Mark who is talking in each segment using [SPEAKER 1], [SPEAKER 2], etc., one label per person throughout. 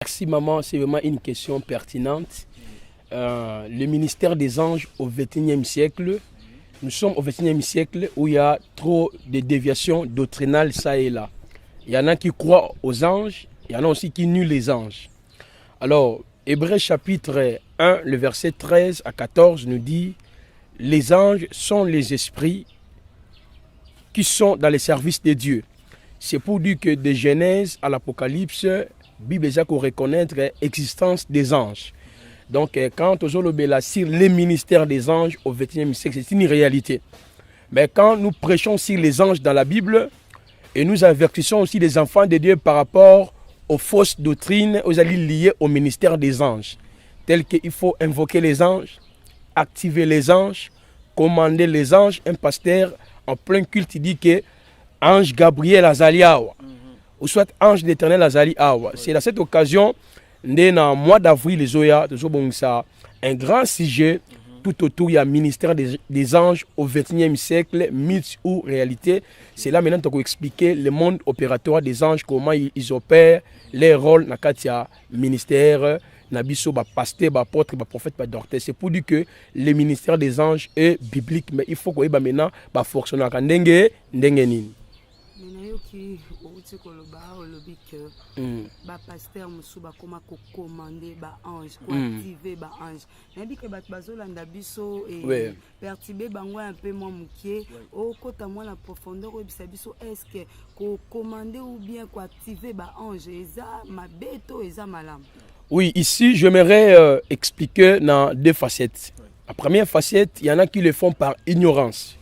[SPEAKER 1] Merci maman, c'est vraiment une question pertinente. Le ministère des anges au XXIe siècle, nous sommes au XXIe siècle où il y a trop de déviations doctrinales ça et là. Il y en a qui croient aux anges, il y en a aussi qui nient les anges. Alors, Hébreux chapitre 1, le verset 13 à 14 nous dit « Les anges sont les esprits qui sont dans les services de Dieu. » C'est pour dire que de Genèse à l'Apocalypse, la Bible a qu'on reconnaître l'existence des anges. Donc, quand on a sur les ministères des anges au XXIe siècle, c'est une réalité. Mais quand nous prêchons sur les anges dans la Bible, et nous avertissons aussi les enfants de Dieu par rapport aux fausses doctrines, aux alliés liés au ministère des anges, tels qu'il faut invoquer les anges, activer les anges, commander les anges. Un pasteur en plein culte dit que ange Gabriel Azali Awa, ou soit ange d'éternel Azali Awa. C'est à cette occasion, dans le mois d'avril, les Oya, un grand sujet tout autour du ministère des anges au XXIe siècle, mythe ou réalité. C'est là maintenant qu'on va expliquer le monde opératoire des anges, comment ils opèrent, leur rôle dans le ministère, nabiso, pasteur, apôtre, prophète, docteur. C'est pour dire que le ministère des anges est biblique, mais il faut qu'on ait maintenant fonctionner en dengue nini.
[SPEAKER 2] Qui ba pasteur musu ba koma ko commander ba ange ko activer ba ange nabi ke bat bazolanda biso et perturber bango un peu moins mukie o kota moi la profondeur o bisa biso est-ce que ko commander ou bien ko activer ba ange eza mabeto eza malam.
[SPEAKER 1] Oui, ici j'aimerais expliquer dans deux facettes. La première facette, il y en a qui le font par ignorance.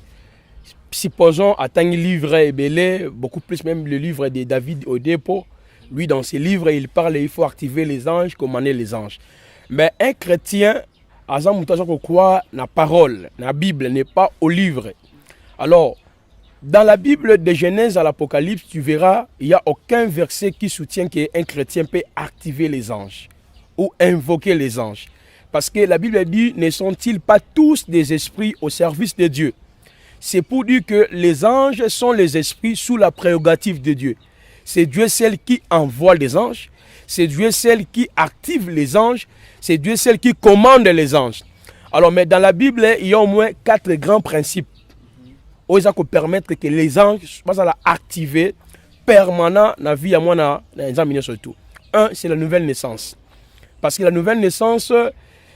[SPEAKER 1] Supposons à un livre Ebélé, beaucoup plus même le livre de David au dépôt. Lui, dans ses livres, il parle, il faut activer les anges, commander les anges. Mais un chrétien, à ce moment croit la parole, la Bible n'est pas au livre. Alors, dans la Bible de Genèse à l'Apocalypse, tu verras, il n'y a aucun verset qui soutient qu'un chrétien peut activer les anges ou invoquer les anges. Parce que la Bible dit, ne sont-ils pas tous des esprits au service de Dieu? C'est pour dire que les anges sont les esprits sous la prérogative de Dieu. C'est Dieu seul qui envoie les anges. C'est Dieu seul qui active les anges. C'est Dieu seul qui commande les anges. Alors, mais dans la Bible, il y a au moins 4 grands principes. Ils ont permettre que les anges soient activés permanent dans la vie à moi dans les âmes surtout. Un, c'est la nouvelle naissance. Parce que la nouvelle naissance,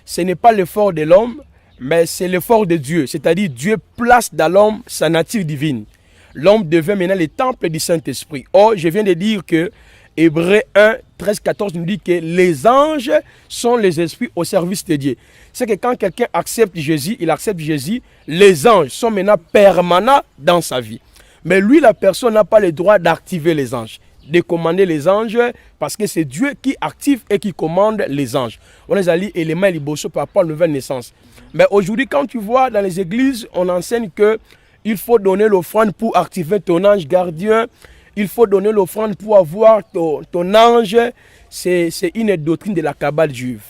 [SPEAKER 1] ce n'est pas l'effort de l'homme, mais c'est l'effort de Dieu. C'est-à-dire Dieu place dans l'homme sa nature divine. L'homme devient maintenant le temple du Saint-Esprit. Or, je viens de dire que Hébreux 1, 13, 14 nous dit que les anges sont les esprits au service de Dieu. C'est que quand quelqu'un accepte Jésus, il accepte Jésus, les anges sont maintenant permanents dans sa vie. Mais lui, la personne n'a pas le droit d'activer les anges, de commander les anges, parce que c'est Dieu qui active et qui commande les anges. On les a dit éléments et par rapport à la nouvelle naissance. Mais aujourd'hui, quand tu vois dans les églises, on enseigne que il faut donner l'offrande pour activer ton ange gardien. Il faut donner l'offrande pour avoir ton ange. C'est une doctrine de la Kabbale juive.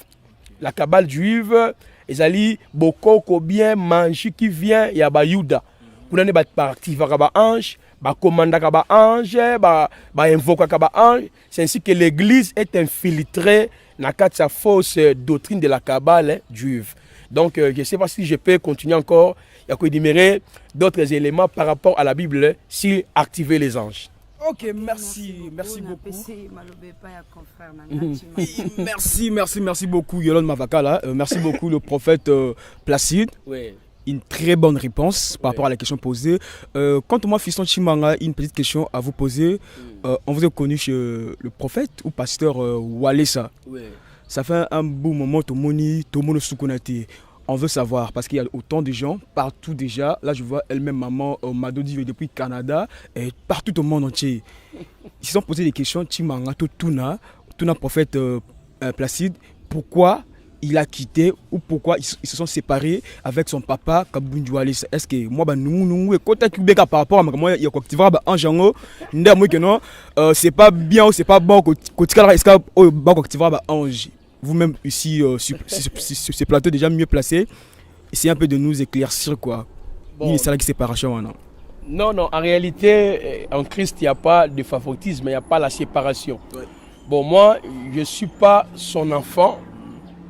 [SPEAKER 1] La Kabbale juive, ils allaient beaucoup bien manger qui vient, il y a ba Yuda. Pour ne pas activer ba ange, ba commander ba ange, ba invoquer ba ange. C'est ainsi que l'église est infiltrée dans sa fausse doctrine de la Kabbale juive. Donc, je ne sais pas si je peux continuer encore. Il y a quoi d'énumérer d'autres éléments par rapport à la Bible si activer les anges.
[SPEAKER 3] Ok, merci beaucoup. Merci beaucoup, Yolande Mavakala. Merci beaucoup, le prophète Placide.
[SPEAKER 1] Oui.
[SPEAKER 3] Une très bonne réponse par rapport à la question posée. Quant à moi, Fiston Chimanga, une petite question à vous poser. On vous a connu chez le prophète ou pasteur Walesa.
[SPEAKER 1] Oui.
[SPEAKER 3] Ça fait un beau moment, tout le monde Soukonate. On veut savoir, parce qu'il y a autant de gens, partout déjà. Là, je vois elle-même, maman Madodi, depuis le Canada, et partout au monde entier. Ils se sont posé des questions, Chimanga, Tuna, prophète Placide, pourquoi il a quitté ou pourquoi ils se sont séparés avec son papa Kabundu Walesa. Est-ce que moi, par rapport à moi, il y a quoi qui va en jango, c'est pas bien ou c'est pas bon que tu vas ange. Vous-même ici sur ce plateau déjà mieux placé, essayez un peu de nous éclaircir quoi.
[SPEAKER 1] Bon.
[SPEAKER 3] Il y a une séparation non?
[SPEAKER 1] Non, en réalité, en Christ, il n'y a pas de favoritisme, il n'y a pas la séparation. Ouais. Bon, moi, je ne suis pas son enfant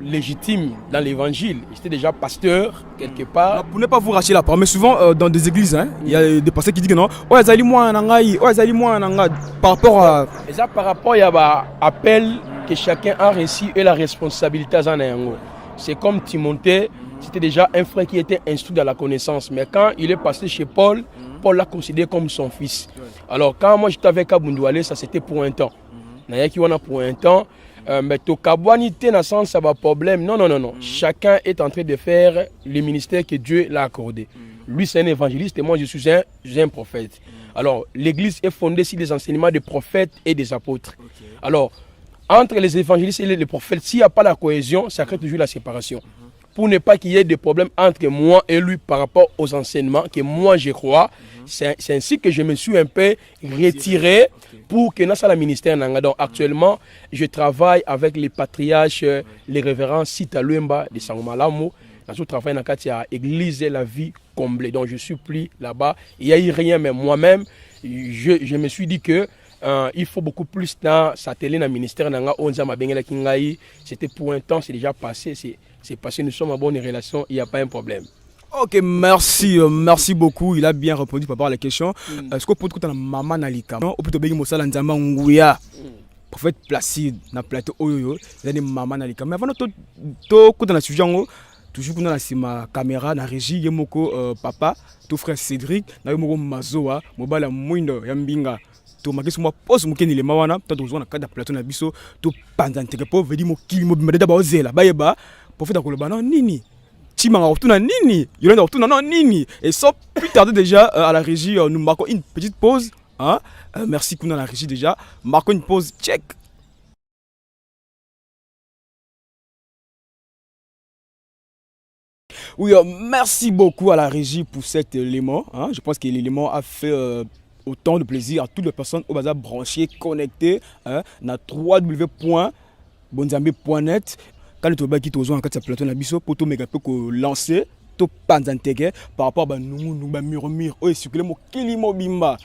[SPEAKER 1] légitime dans l'évangile. J'étais déjà pasteur quelque part.
[SPEAKER 3] Pour ne pas vous racher la parole, mais souvent dans des églises, hein, il y a des pasteurs qui disent que non, ouais, zali moi nangai, ouais, zali moi nangai, par rapport à.
[SPEAKER 1] Et ça, par rapport, il y a un appel que chacun a reçu et la responsabilité à Zanayango. C'est comme Timothée, c'était déjà un frère qui était instruit dans la connaissance. Mais quand il est passé chez Paul, Paul l'a considéré comme son fils. Alors, quand moi j'étais avec Abundouale, ça c'était pour un temps. Pour un temps. Mais to kabouanité n'a sans ça va problème. Non, non, non, non. Chacun est en train de faire le ministère que Dieu l'a accordé. Lui, c'est un évangéliste et moi, je suis un prophète. Alors, l'église est fondée sur les enseignements des prophètes et des apôtres. Alors, entre les évangélistes et les prophètes, s'il n'y a pas la cohésion, ça crée toujours la séparation. Pour ne pas qu'il y ait des problèmes entre moi et lui par rapport aux enseignements que moi je crois, c'est ainsi que je me suis un peu retiré pour que dans le ministère. Donc actuellement, je travaille avec les patriarches, les révérends Sita Luemba de Sangomalamu. Je travaille dans l'église La Vie Comblée. Donc je suis plus là-bas. Il n'y a eu rien, mais moi-même, je me suis dit que il faut beaucoup plus dans sa télé dans le ministère. C'était pour un temps, c'est déjà passé. C'est passé, nous sommes en bonne relation, il n'y a pas un problème.
[SPEAKER 3] Ok, merci, merci beaucoup. Il a bien répondu par rapport à la question. Est-ce que vous pouvez dire maman Nalika? Non, ou plutôt bien Moussala Nzamba Nguya. Prophète Placide, na plateau Oyoyo, il y a maman Nalika. Mais avant de tout dans la sujet, toujours dans la caméra, na régie, il y a papa, ton frère Cédric, na yomoko Mazoa, mobala Mouindo, Yambinga. To makisi moi pose mukeni le mawana, to dozo na kada plateau na biso, to panzanteke po vedi mo kili mo bimeda ba ozela, ba yeba. Prophète Akoloba non nini Chimanga retourne nini Yolanda retourne non nini. Et sans plus tarder déjà à la régie, nous marquons une petite pause, hein? Merci Kouna la régie déjà. Marquons une pause, check. Oui, merci beaucoup à la régie pour cet élément, hein? Je pense que l'élément a fait autant de plaisir à toutes les personnes au bazar branchées, connectées, hein? Na www.bonzambe.net. Quand tu as besoin de plateau na biso pour lancer to panzanteke par rapport à nous murmure et circuler mo kilimo bimba.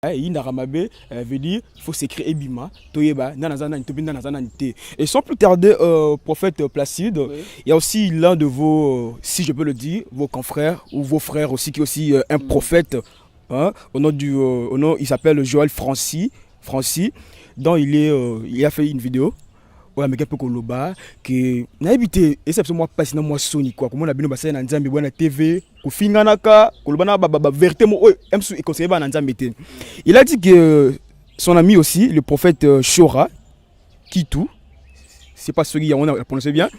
[SPEAKER 3] Indaramabe veut dire il faut s'écrire Ebima Toyeba Nanazana Tobinda Nazananité. Et sans plus tarder, prophète Placide, il y a aussi l'un de vos, si je peux le dire, vos confrères ou vos frères aussi qui est aussi un prophète, hein, au nom il s'appelle Joël Francis, dont il a fait une vidéo. Ouais, mais quelqu'un koloba que na habité et c'est moi pas sinon moi soni quoi comme on a bino basé na nzambe bwana TV ko finganaka koloba na ba vérité mo emsu et conseiller ba na nzambe te. Il a dit que son ami aussi le prophète Shora Kitu, c'est pas celui on a prononcé bien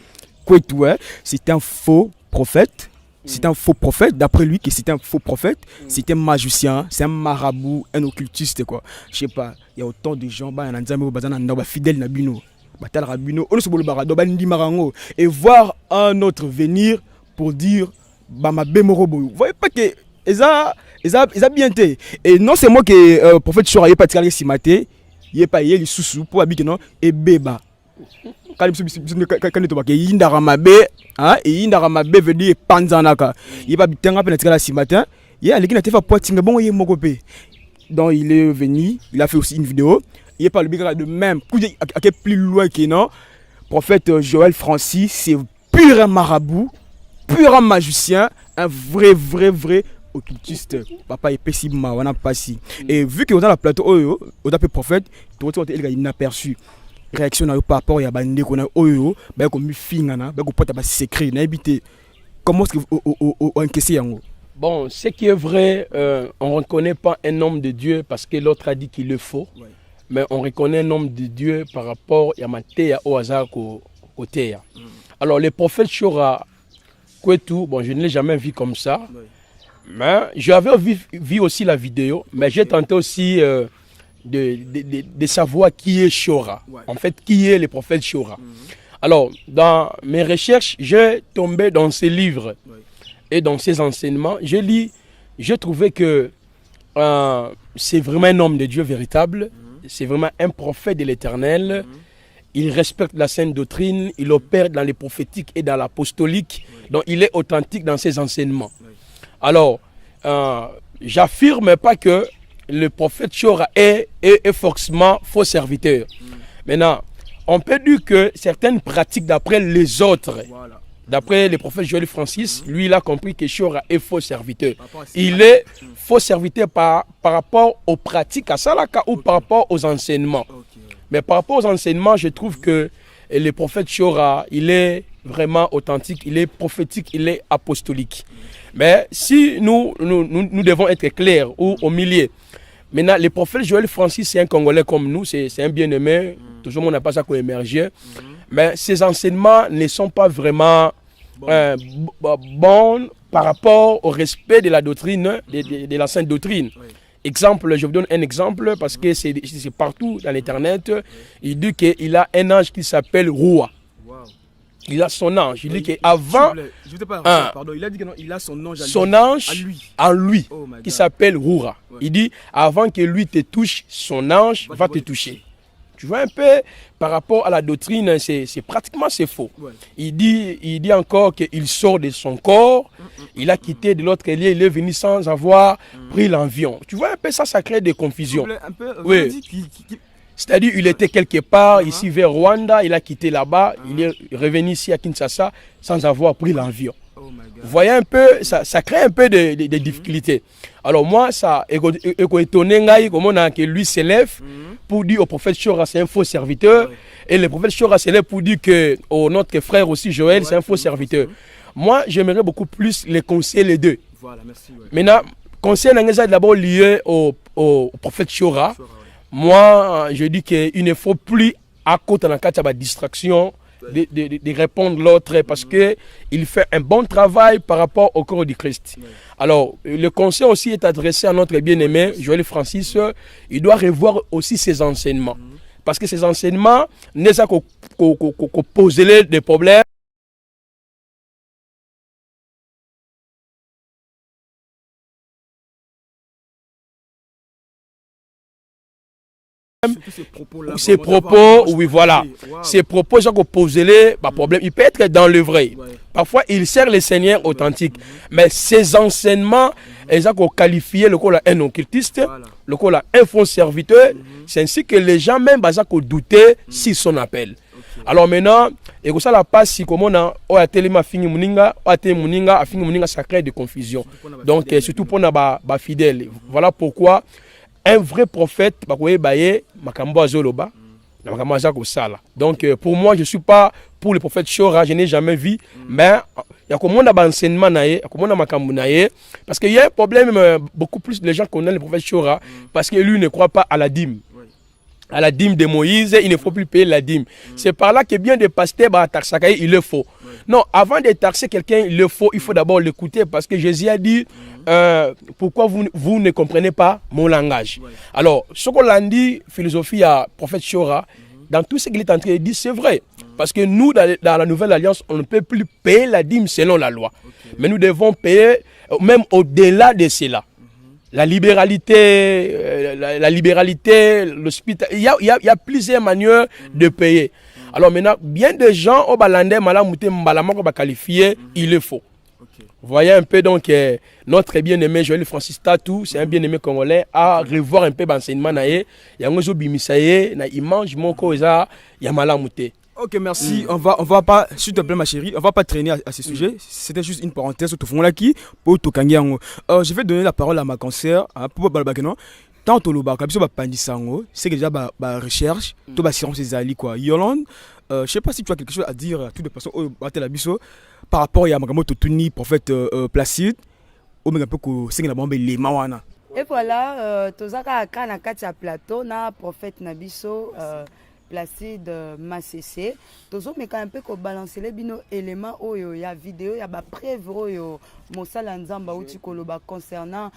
[SPEAKER 3] Kwetu, c'est un faux prophète. C'est un faux prophète, d'après lui que c'est un faux prophète, c'est un magicien, c'est un marabout, un occultiste quoi. Je sais pas, il y a autant de gens ba na nzambe bazana na fidèle na bino. Et voir un autre venir pour dire vous voyez pas que ils a bien été. Et non c'est moi que prophète Shora pas tiré si maté il pas il sous pour habiter non et beba quand il Indaramabe hein et Indaramabe veut dire panzanaka il pas bien peine tiré si matin il a l'équipe n'a pas tinga bon il mokopé donc il est venu il a fait aussi une vidéo. Il n'est pas le bigard de même, plus loin que non. Prophète Joël Francis, c'est pur un marabout, pur un magicien, un vrai occultiste. Papa est pessible, on a pas si. Et vu que on a la plateau, on a prophète, tout le monde est inaperçu. Réaction par rapport à bande qu'on a ben comme fingana, ben qu'on peut pas secret, n'habiter. Comment est-ce que on encaissé yango?
[SPEAKER 1] Bon, ce qui est vrai, on ne reconnaît pas un homme de Dieu parce que l'autre a dit qu'il le faut. Ouais. Mais on reconnaît un homme de Dieu par rapport à Matéa au hasard côté. Alors le prophète Shora Kwetu, bon je ne l'ai jamais vu comme ça. Oui. Mais j'avais vu aussi la vidéo, mais j'ai tenté aussi de savoir qui est Shora. Ouais. En fait, qui est le prophète Shora. Alors, dans mes recherches, j'ai tombé dans ces livres et dans ces enseignements. J'ai trouvé que c'est vraiment un homme de Dieu véritable. C'est vraiment un prophète de l'Éternel. il respecte la sainte doctrine, il opère dans les prophétiques et dans l'apostolique, donc il est authentique dans ses enseignements. Alors, j'affirme pas que le prophète Chora est forcément faux serviteur. Maintenant, on peut dire que certaines pratiques d'après les autres, d'après le prophète Joël Francis, lui il a compris que Chora est faux serviteur. Il est faux serviteur par rapport aux pratiques à Salaka ou par rapport aux enseignements. Mais par rapport aux enseignements, je trouve que le prophète Chora, il est vraiment authentique, il est prophétique, il est apostolique. Mais si nous devons être clairs ou au milieu, maintenant, le prophète Joël Francis, c'est un Congolais comme nous, c'est un bien-aimé, toujours on n'a pas ça qu'on émerger. Mais ces enseignements ne sont pas vraiment bons par rapport au respect de la doctrine, de la sainte doctrine. Exemple, je vous donne un exemple parce que c'est partout dans l'internet. Il dit qu'il a un ange qui s'appelle Roua. Il a son ange. Il dit qu'avant.
[SPEAKER 3] Pardon, il a dit qu'il a son ange
[SPEAKER 1] à lui qui s'appelle Roura. Il dit avant que lui te touche, son ange va te toucher. Tu vois un peu par rapport à la doctrine, c'est pratiquement faux. Il dit encore qu'il sort de son corps, il a quitté de l'autre lieu, il est venu sans avoir pris l'avion. Tu vois un peu ça crée des confusions. Oui. C'est-à-dire il était quelque part ici vers Rwanda, il a quitté là-bas, il est revenu ici à Kinshasa sans avoir pris l'avion. Vous voyez un peu, ça crée un peu de difficultés. Alors moi, ça étonné comment que lui s'élève pour dire au prophète Chora c'est un faux serviteur. Et le prophète Chora s'élève pour dire que notre frère aussi Joël c'est un faux serviteur. Moi, j'aimerais beaucoup plus les conseiller les deux.
[SPEAKER 3] Voilà, merci.
[SPEAKER 1] Maintenant, conseil est d'abord lié au prophète Chora. Moi, je dis qu'il ne faut plus à côté de la distraction de répondre l'autre parce qu'il fait un bon travail par rapport au corps du Christ. Alors, le conseil aussi est adressé à notre bien-aimé Joël Francis. Il doit revoir aussi ses enseignements. Parce que ces enseignements, n'est pas qu'on pose des problèmes. Ces propos, oui, voilà. Ces propos, j'ai posé les problème. Il peut être dans le vrai. Parfois, il sert le Seigneur authentique. Mais ces enseignements, ils ont qualifié le col un occultiste, le col un faux serviteur. C'est ainsi que les gens même ont douté si son appel. Alors maintenant, et ça la passe si comme on a tellement fini muninga, a fini muninga, ça crée de confusion. Donc surtout pour les fidèles. Voilà pourquoi un vrai prophète, donc pour moi, je ne suis pas pour le prophète Chora, je n'ai jamais vu, mais il y a comme on a enseignement, parce qu'il y a un problème, beaucoup plus de gens connaissent le prophète Chora, parce que lui ne croit pas à la dîme. À la dîme de Moïse, il ne faut plus payer la dîme. C'est par là que bien des pasteurs, il le faut. Non, avant de taxer quelqu'un, il faut d'abord l'écouter parce que Jésus a dit pourquoi vous ne comprenez pas mon langage. Alors, ce qu'on a dit, philosophie à prophète Chora, dans tout ce qu'il est en train de dire, c'est vrai. Parce que nous, dans la nouvelle alliance, on ne peut plus payer la dîme selon la loi. Mais nous devons payer même au-delà de cela. La libéralité, l'hospital, il y a plusieurs manières de payer. Alors maintenant, bien des gens au Balandais, qualifié, il le faut. Vous voyez un peu donc notre bien-aimé Joël Francis Tatou, c'est un bien-aimé congolais, à revoir un peu l'enseignement. Il y a un peu de image, il y a malamuté.
[SPEAKER 3] Ok, merci. On va pas, s'il te plaît ma chérie, on va pas traîner à ce sujet. C'était juste une parenthèse au fond là qui pour Tokangiango. Je vais donner la parole à ma cancer pour Balbakeno. Tant au loba, comme ça va pandisango, c'est déjà ba recherche, tout ba science des ali quoi. Yolande, je sais pas si tu as quelque chose à dire à toutes les personnes au batel abisso par rapport à Magamoto Tuni prophète Placide, au même peu que c'est la bombe les mawana.
[SPEAKER 2] Et voilà, tozaka kana katia plateau na prophète Nabiso Placide Massessé. Tozo mais quand un peu ko balancer les bino éléments oyo ya vidéo ya ba preuve oyo Mosala Nzamba uti koloba concernant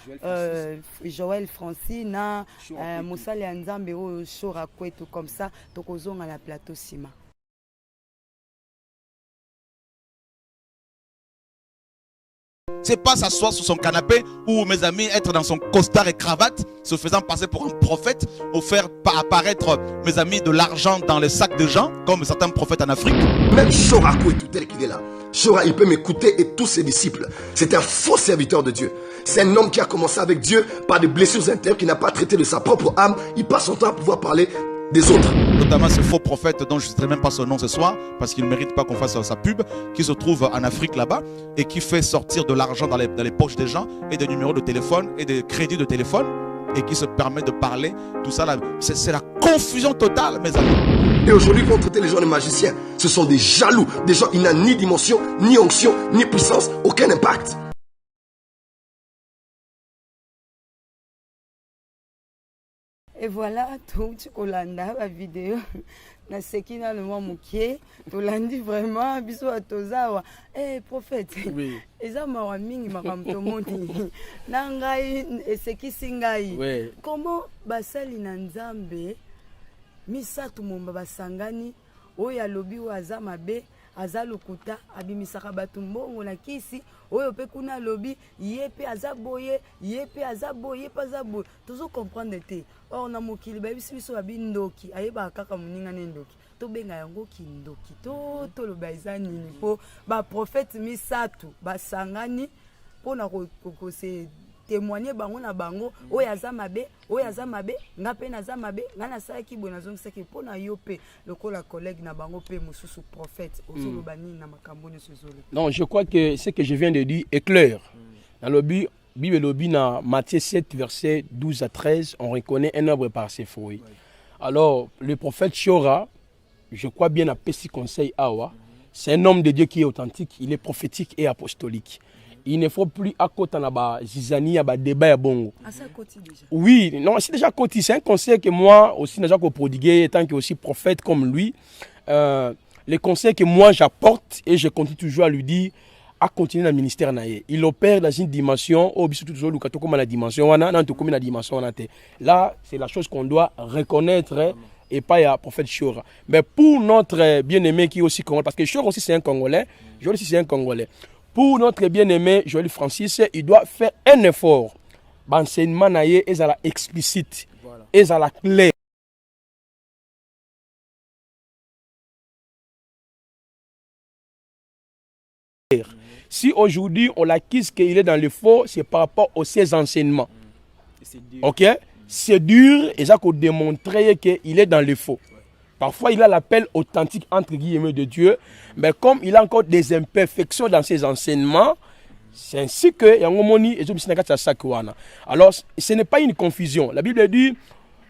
[SPEAKER 2] Joël Francis na Mosala Nzambe oyo Chora kwetu comme ça tokozonga la plateau sima.
[SPEAKER 4] C'est pas s'asseoir sur son canapé ou, mes amis, être dans son costard et cravate, se faisant passer pour un prophète, ou faire apparaître, mes amis, de l'argent dans les sacs de gens, comme certains prophètes en Afrique.
[SPEAKER 5] Même Chorakou est tout tel qu'il est là. Chora, il peut m'écouter et tous ses disciples. C'est un faux serviteur de Dieu. C'est un homme qui a commencé avec Dieu par des blessures intérieures, qui n'a pas traité de sa propre âme. Il passe son temps à pouvoir parler des autres.
[SPEAKER 4] Notamment ce faux prophète dont je ne citerai même pas son nom ce soir, parce qu'il ne mérite pas qu'on fasse sa pub, qui se trouve en Afrique là-bas, et qui fait sortir de l'argent dans les poches des gens, et des numéros de téléphone, et des crédits de téléphone, et qui se permet de parler, tout ça là, c'est la confusion totale, mes amis.
[SPEAKER 5] Et aujourd'hui, ils vont traiter les gens de magiciens. Ce sont des jaloux, des gens qui n'ont ni dimension, ni onction, ni puissance, aucun impact.
[SPEAKER 2] Et voilà, tout Kolanda, la vidéo. Na sekina le mwa mukie, tolandi vraiment biso atozawa. Eh prophète.
[SPEAKER 1] Oui.
[SPEAKER 2] Eza mawa mingi makamto moni. Na ngai esekisi ngai.
[SPEAKER 1] Oui.
[SPEAKER 2] Comment basali na Nzambe misatu momba basangani oyo alobi wa aza mabe aza lokuta abimisaka bato mbongo na kisi oyo pe kuna alobi ye pe aza boye ye pe aza boye ye pe aza boye tozo comprendre te or na mokili babisi biso babi ndoki ayeba kaka moninga ne ndoki tobenga yango kindoki to toloba eza nini po ba prophète misatu basangani pona ko se témoigner bango na bango oyo aza mabe nga pe naza mabe nga nasalaki boye nazongisaki mpo na yo pe lokola collègue na bango pe mosusu prophète ozoloba nini na makambo nyonso ezoloba.
[SPEAKER 1] Non, je crois que ce que je viens de dire est clair. Dans le Bible lobby dans Matthieu 7 verset 12 à 13, on reconnaît un arbre par ses fruits. Alors le prophète Chora, je crois bien à Pessi Conseil Awa, c'est un homme de Dieu qui est authentique, il est prophétique et apostolique. Il ne faut plus à côté de Zizani, à débat à Bongo.
[SPEAKER 2] Ah, c'est à côté déjà.
[SPEAKER 1] Oui, non, c'est déjà côté. C'est un conseil que moi aussi, déjà prodigué, étant que aussi prophète comme lui. Les conseils que moi j'apporte et je continue toujours à lui dire, à continuer dans le ministère. Il opère dans une dimension, la dimension, là, c'est la chose qu'on doit reconnaître. Et pas à prophète Chora. Mais pour notre bien-aimé qui est aussi congolais, parce que Chora aussi c'est un Congolais, Joël aussi c'est un Congolais. Pour notre bien-aimé Joël Francis, il doit faire un effort. L'enseignement est à la explicite, est à la claire. Si aujourd'hui on l'acquise qu'il est dans le faux, c'est par rapport aux ses enseignements. Ok? C'est dur et ça qu'on démontrer qu'il est dans le faux. Parfois, il a l'appel authentique entre guillemets de Dieu, mais comme il a encore des imperfections dans ses enseignements, c'est ainsi que alors, ce n'est pas une confusion. La Bible dit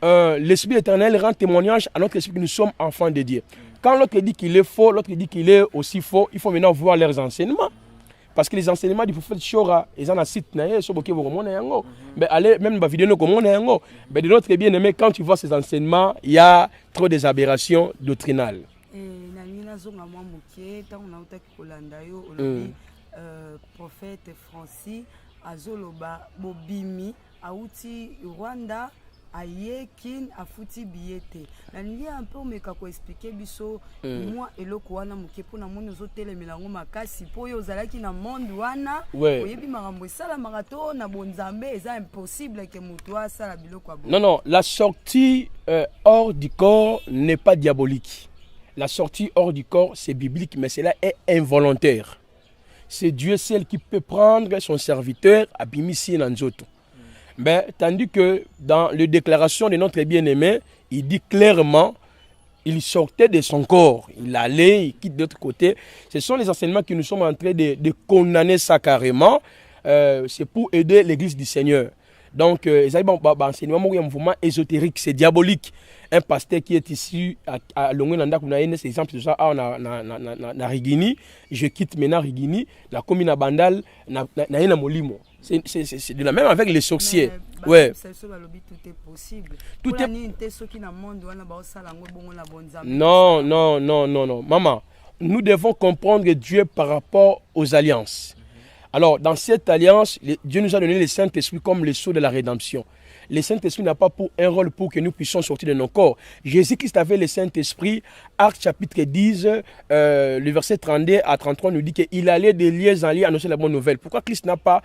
[SPEAKER 1] l'Esprit éternel rend témoignage à notre esprit que nous sommes enfants de Dieu. Quand l'autre dit qu'il est faux, l'autre dit qu'il est aussi faux, il faut maintenant voir leurs enseignements. Parce que les enseignements du prophète Chora, ils ont un site, mais allez, même ma vidéo, mais de notre bien-aimé, quand tu vois ces enseignements, il y a trop des aberrations doctrinales.
[SPEAKER 2] Prophète Francis, Azoloba, Bobimi, Aouti, Rwanda, Ayekin, Afuti Biete. Nani un peu me kako expliquer biso moi eloko wana muke pona moni ozotele milango makasi po yo zalaki na monde wana oyebi makambo sala marato na bonzambe eza impossible que mutu sala biloko abo.
[SPEAKER 1] Non, la sortie hors du corps n'est pas diabolique. La sortie hors du corps c'est biblique, mais cela est involontaire. C'est Dieu seul qui peut prendre son serviteur Abimisi Nanzoto. Mais, tandis que dans les déclarations de notre bien-aimé, il dit clairement, il sortait de son corps, il allait, il quitte de l'autre côté. Ce sont les enseignements que nous sommes en train de condamner ça carrément. C'est pour aider l'église du Seigneur. Donc, enseignement, un mouvement ésotérique, c'est diabolique. Un pasteur qui est ici à Longwenanda, c'est exemple de ça, na Rigini, je quitte maintenant Rigini, la commune à Bandal, na Molimo. C'est de la même avec les sorciers. Ouais.
[SPEAKER 2] Tout est possible.
[SPEAKER 1] Tout est... Non. Maman, nous devons comprendre Dieu par rapport aux alliances. Alors, dans cette alliance, Dieu nous a donné le Saint-Esprit comme le sceau de la rédemption. le Saint-Esprit n'a pas pour un rôle pour que nous puissions sortir de nos corps. Jésus-Christ avait le Saint-Esprit. Actes chapitre 10, le verset 32 à 33 nous dit qu'il allait de lieux en lieu annoncer la bonne nouvelle. Pourquoi Christ n'a pas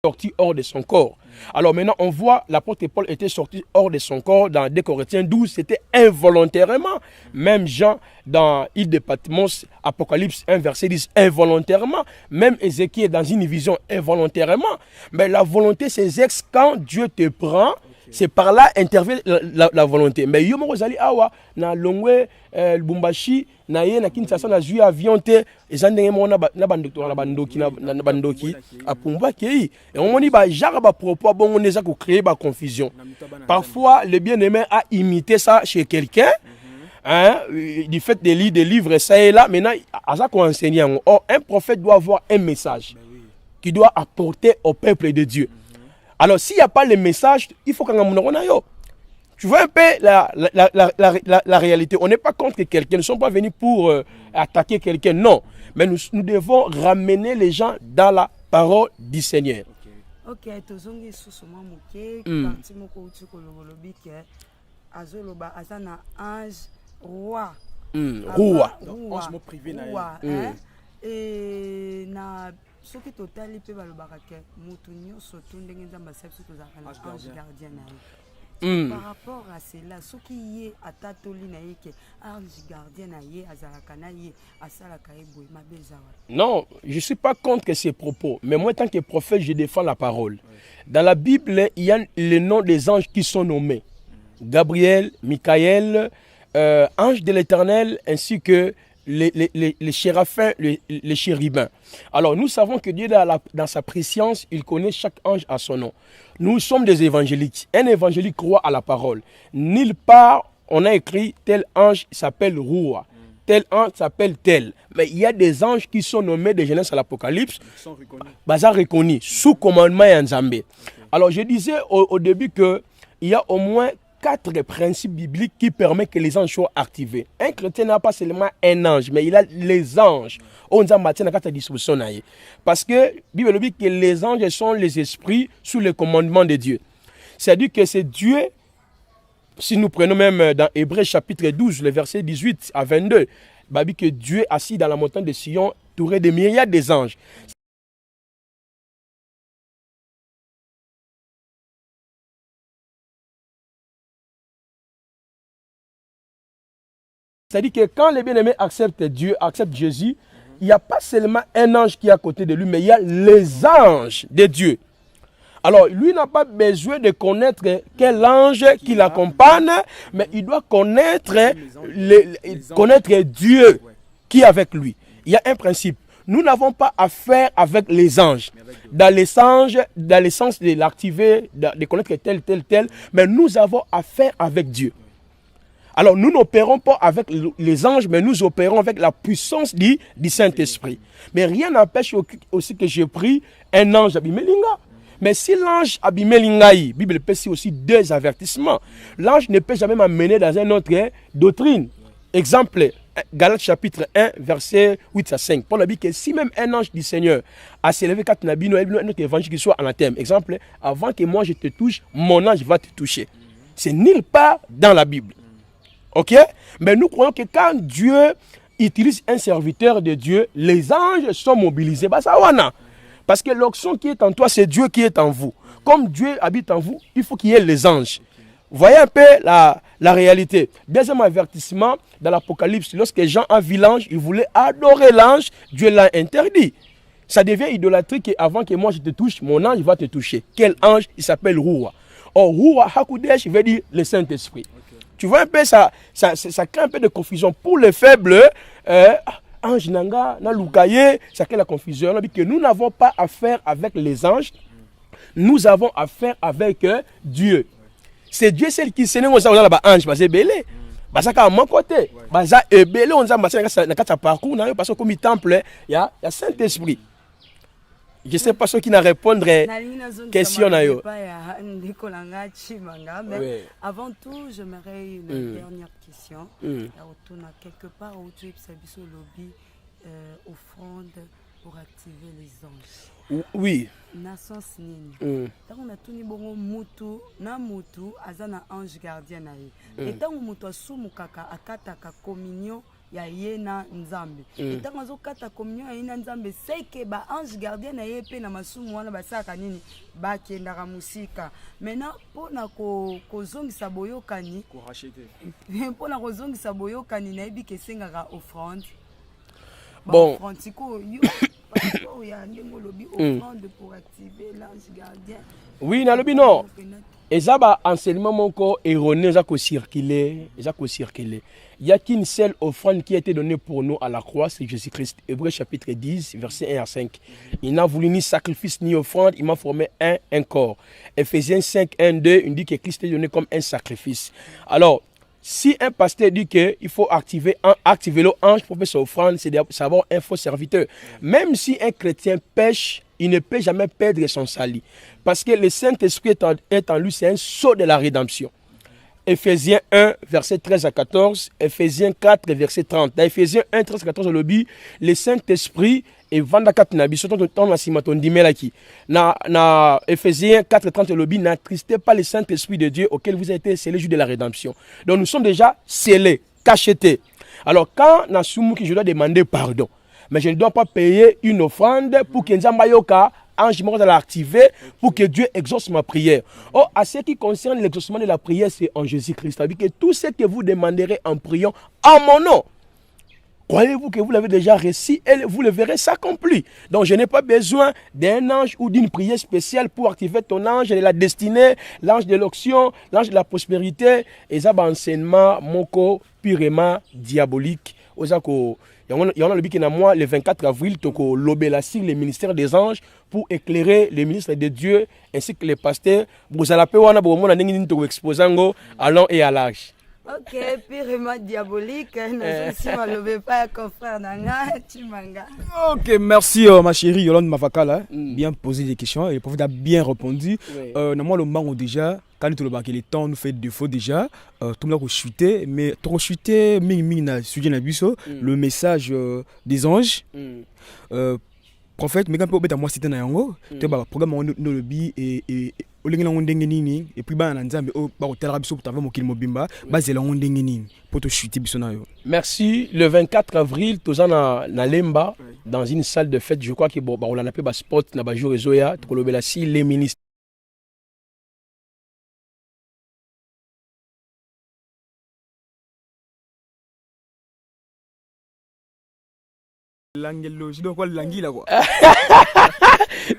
[SPEAKER 1] sorti hors de son corps? Alors maintenant, on voit l'apôtre Paul était sorti hors de son corps dans 2 Corinthiens 12, c'était involontairement. Même Jean, dans l'île de Patmos, Apocalypse 1, verset 10, involontairement. Même Ézéchiel, dans une vision, involontairement. Mais la volonté s'exerce quand Dieu te prend. C'est par là intervient la volonté. Mais yo moko zali awa na Longwe Lubumbashi na ye na Kinshasa na zui avion te ezandenge mona na bandoki apumba kei et on moni ba jara ba propos bon on eza ko créer ba confusion. Parfois le bien-aimé a imité ça chez quelqu'un. Hein, du fait de lire des livres ça et là maintenant à ça qu'on enseigne. Or un prophète doit avoir un message qui doit apporter au peuple de Dieu. Alors, s'il n'y a pas le message, il faut qu'on ait un. Tu vois un peu la réalité. On n'est pas contre quelqu'un. Nous ne sommes pas venus pour attaquer quelqu'un. Non. Mais nous devons ramener les gens dans la parole du Seigneur.
[SPEAKER 2] Ok, tozongi susuma muke parti moko uti kolobolobi ke azoloba azana ange roi.
[SPEAKER 1] Roi.
[SPEAKER 3] Ange mo privé na
[SPEAKER 2] ye. Et na soki totali pe balobaka ke mutu nyonso to ndenge nzambe asepsi tozalaka na ange gardien na ye. Par rapport à cela, soki ye atatoli na ye ke ange gardien na ye azalaka na ye asalaka ye boye mabe ezawa.
[SPEAKER 1] Non, je ne suis pas contre ces propos, mais moi, tant que prophète, je défends la parole. Dans la Bible, il y a les noms des anges qui sont nommés. Gabriel, Michael, ange de l'Éternel, ainsi que les séraphins, les chérubins. Alors, nous savons que Dieu, dans sa préscience, il connaît chaque ange à son nom. Nous sommes des évangéliques. Un évangélique croit à la parole. Nulle part, on a écrit tel ange s'appelle Roua. Tel ange s'appelle tel. Mais il y a des anges qui sont nommés de Genèse à l'Apocalypse. Ils sont reconnus. Sous commandement et en Zambé. Alors, je disais au début qu'il y a au moins 4 principes bibliques qui permettent que les anges soient activés. Un chrétien n'a pas seulement un ange, mais il a les anges. On a à disposition. Parce que la Bible dit que les anges sont les esprits sous le commandement de Dieu. C'est-à-dire que c'est Dieu, si nous prenons même dans Hébreux chapitre 12, le verset 18 à 22, il dit que Dieu assis dans la montagne de Sion, entouré de myriades des anges. C'est-à-dire que quand les bien-aimés acceptent Dieu, acceptent Jésus, il n'y a pas seulement un ange qui est à côté de lui, mais il y a les anges de Dieu. Alors, lui n'a pas besoin de connaître quel ange qui l'accompagne, mais il doit connaître Dieu qui est avec lui. Il y a un principe. Nous n'avons pas affaire avec les anges. Dans les anges, dans le sens de l'activer, de connaître tel, mais nous avons affaire avec Dieu. Alors, nous n'opérons pas avec les anges, mais nous opérons avec la puissance du Saint-Esprit. Mais rien n'empêche aussi que j'ai pris un ange Abimelinga. Mais si l'ange Abimelinga, la Bible peut aussi 2 avertissements. L'ange ne peut jamais m'amener dans une autre doctrine. Exemple, Galates chapitre 1, verset 8 à 5. Paul a dit que si même un ange du Seigneur a s'élevé quand Nabi Noël, notre évangile qui soit anathème. Exemple, avant que moi je te touche, mon ange va te toucher. C'est nulle part dans la Bible. Ok? Mais nous croyons que quand Dieu utilise un serviteur de Dieu, les anges sont mobilisés. Parce que l'onction qui est en toi, c'est Dieu qui est en vous. Comme Dieu habite en vous, il faut qu'il y ait les anges. Vous voyez un peu la réalité. Deuxième avertissement, dans l'Apocalypse, lorsque Jean a vu l'ange, il voulait adorer l'ange, Dieu l'a interdit. Ça devient idolâtrie qu'avant que moi je te touche, mon ange va te toucher. Quel ange? Il s'appelle Roua. Or, Roua, Hakudesh, veut dire le Saint-Esprit. Tu vois un peu, ça crée un peu de confusion. Pour les faibles, ange nanga, na lukaye, ça crée la confusion. Que nous n'avons pas affaire avec les anges, nous avons affaire avec Dieu. C'est Dieu celle qui s'est né, on a ange, parce que belé. Parce qu'à mon côté, parce que belé, on a un parcours, parce que comme temple, il y a Saint-Esprit. Je ne sais pas ceux qui n'ont répondu à la question.
[SPEAKER 2] Avant tout, j'aimerais une dernière question. Quelque part où tu es lobby offrande pour activer les anges.
[SPEAKER 1] Oui.
[SPEAKER 2] Na sens nini ntango natuni bongo mutu aza na ange gardien na ye etango mutu asumukaka akataka communion ya ye na nzambe etango azokata communion ya ye na nzambe seke ba ange gardien na ye pe na masumu wana basalaka nini bakendaka musika maintenant mpona kozongisa boyokani mpona kozongisa boyokani nayebi ke esengaka offrande
[SPEAKER 1] bon
[SPEAKER 2] pour activer l'ange gardien.
[SPEAKER 1] Oui, nalobi non. Eza ba enseignement moko erroné eza ko circuler. Il y a qu'une seule offrande qui a été donnée pour nous à la croix, c'est Jésus-Christ. Hébreux chapitre 10, verset 1 à 5. Il n'a voulu ni sacrifice ni offrande, il m'a formé un corps. Ephésiens 5, 1, 2, il dit que Christ est donné comme un sacrifice. Alors, si un pasteur dit qu'il faut activer l'ange pour faire sa offrande, c'est d'avoir un faux serviteur. Même si un chrétien pêche, il ne peut jamais perdre son salut. Parce que le Saint-Esprit est en lui, c'est un sceau de la rédemption. Ephésiens 1, verset 13 à 14, Ephésiens 4, verset 30. Dans Ephésiens 1, 13 à 14, le Saint-Esprit et vanda kat na biso ton na simaton dimelaki na Ephésiens 4:30 le n'attristez pas le Saint-Esprit de Dieu auquel vous avez été scellés le jour de la rédemption. Donc nous sommes déjà scellés, cachetés. Alors quand na sumuki je dois demander pardon, mais je ne dois pas payer une offrande pour que Nzamba yoka ange mort de l'activer pour que Dieu exauce ma prière. Oh, à ce qui concerne l'exaucement de la prière, c'est en Jésus-Christ. C'est-à-dire que tout ce que vous demanderez en priant en mon nom, croyez-vous que vous l'avez déjà reçu et vous le verrez s'accomplir. Donc je n'ai pas besoin d'un ange ou d'une prière spéciale pour activer ton ange de la destinée, l'ange de l'onction, l'ange de la prospérité. Et ça, c'est un enseignement moko purement diabolique. Il y a le bikin à moi le 24 avril, toko lobelasi le ministère des anges pour éclairer le ministre de Dieu ainsi que les pasteurs. Vous allez exposango allant et à l'âge.
[SPEAKER 2] Ok, purement diabolique, pas confrère
[SPEAKER 3] Ok, merci ma chérie Yolande Mavakala, bien posé des questions et le prophète a bien répondu. Normalement le manque déjà, quand le temps nous fait défaut déjà, tout le monde a chuté, mais trop chuté, le message des anges. Prophète, mais quand on peut moi citer na yango, tu vois programme no le bi et olinga ndenge nini et puis ba na nzambe o ba hôtel rabiso pour t'avoir mokili mobimba ba zela ndenge nini pour te chuter biso na yo.
[SPEAKER 1] Merci. Le 24 avril tozana na Lemba dans une salle de fête, je crois que bon on l'a appelé ba spot na ba jour ezoya to lobela si les ministres
[SPEAKER 3] l'angélologie, donc quoi l'anguille là quoi.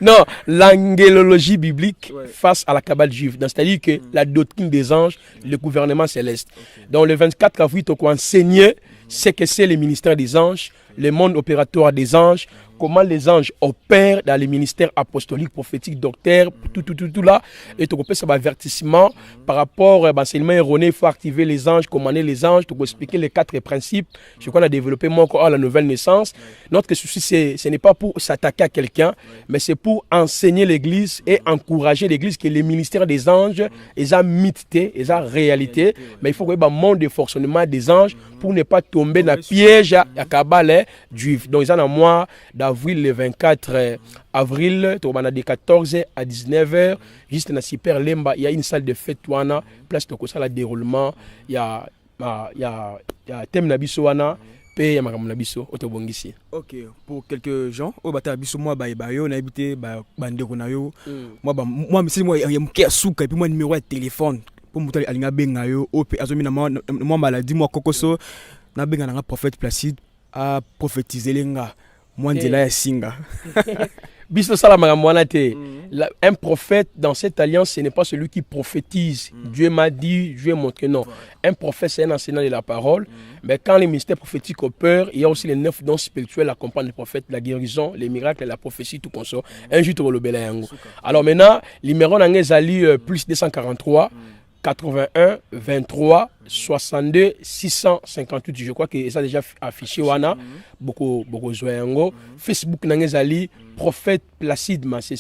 [SPEAKER 1] Non, l'angélologie biblique face à la cabale juive. C'est-à-dire que la doctrine des anges, le gouvernement céleste. Donc le 24 avril, tu as enseigné ce que c'est le ministère des anges, le monde opératoire des anges, comment les anges opèrent dans les ministères apostoliques, prophétiques, docteurs, tout là. Et tu peux faire un avertissement par rapport à l'enseignement erroné. Il faut activer les anges, commander les anges. Tu peux expliquer les 4 principes. Je crois qu'on a développé moi encore la nouvelle naissance. Notre souci, ce n'est pas pour s'attaquer à quelqu'un, mais c'est pour enseigner l'église et encourager l'église que les ministères des anges, ils ont mythité, ils ont réalité. Mais il faut qu'il y ait un monde de fonctionnement des anges pour ne pas tomber dans le piège à Kabbalah juif. Donc, ils ont un mois d'avril, le 24 avril, de 14 à 19h, juste dans Super Lemba, il y a une salle de fête, place de ça, le déroulement, il y a thème Nabiso wana.
[SPEAKER 3] Ok, pour quelques gens, au bata biso moi bayo na habité bandeko na yo. Moi c'est moi il y a mke asuka et puis moi numéro de téléphone pour mutali alinga benga yo op azomi na moi maladie moi kokoso na benga na prophète Placide a prophétiser lenga moi ndela ya singa.
[SPEAKER 1] Un prophète dans cette alliance, ce n'est pas celui qui prophétise. Dieu m'a dit, Dieu montre que non. Un prophète, c'est un enseignant de la parole. Mais quand les ministères prophétiques opèrent, il y a aussi les 9 dons spirituels accompagnent les prophètes, la guérison, les miracles, la prophétie, tout comme ça. Un jour, le bel. Alors maintenant, numéro d'Angezali plus 243. 81 23 62 658. Je crois que ça a déjà affiché wana beaucoup joyango. Facebook n'angezali prophète Placide Massé.